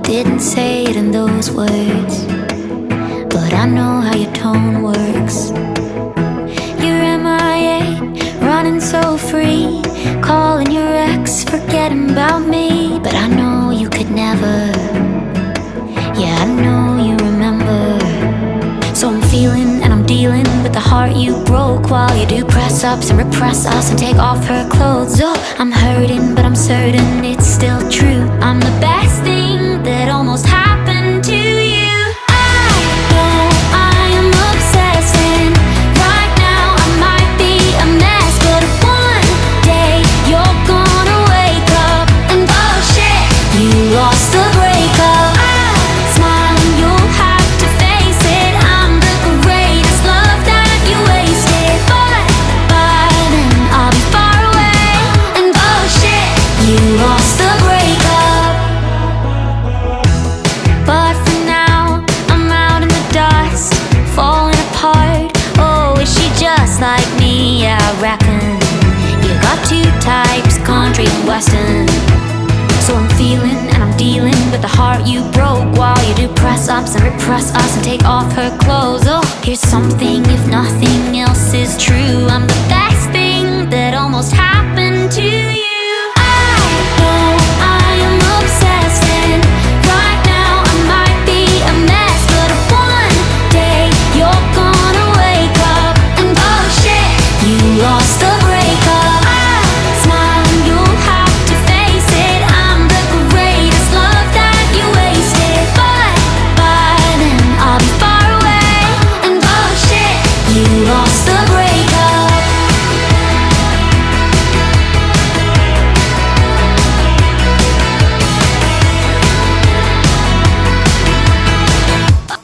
didn't say it in those words, but I know how your tone works. You're MIA, running so free, calling your ex, forgetting about me. But I know you could never, yeah, I know you remember. So I'm feeling and I'm dealing with the heart you broke, while you do press-ups and repress us and take off her clothes. Oh, I'm hurting, but I'm certain it's still true. I'm the best thing that almost happened to you. I know I am obsessing. Right now I might be a mess, but one day you're gonna wake up and oh shit, you lost the breakup. Smiling, you'll have to face it. I'm the greatest love that you wasted, but by then I'll be far away and oh shit, you lost the breakup. But for now, I'm out in the dust, falling apart. Oh, is she just like me? Yeah, I reckon you got two types, country and western. So I'm feeling and I'm dealing with the heart you broke, while you do press-ups and repress us and take off her clothes. Oh, here's something if nothing else is true. I'm the best thing that almost happened to you. I know I am obsessing. Right now I might be a mess, but one day you're gonna wake up and oh shit, you lost the breakup. Smiling, you'll have to face it. I'm the greatest love that you wasted, but by then I'll be far away and oh shit, you lost the breakup.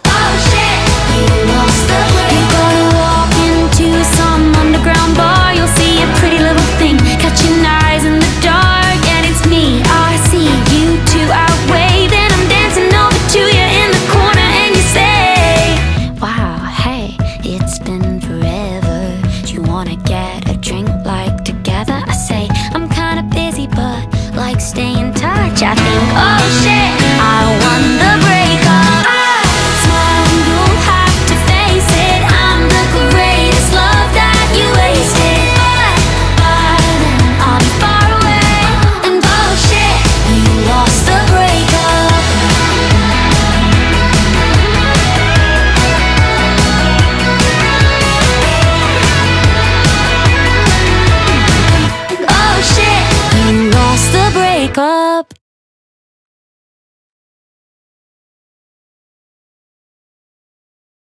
Oh shit, you lost the breakup. You're gonna walk into some underground bar, you'll see a pretty little thing catching eyes in the dark, and it's me. I see you two out waving, I'm dancing over to you in the corner, and you say, wow, hey, it's been forever. Do you wanna get a drink like together? I say, I'm kinda busy, but like stay in touch. I think, oh shit, I won the breakup. Smiling, you'll have to face it. I'm the greatest love that you wasted, but by then I'll be far away and oh shit, you lost the breakup. Oh shit, you lost the breakup.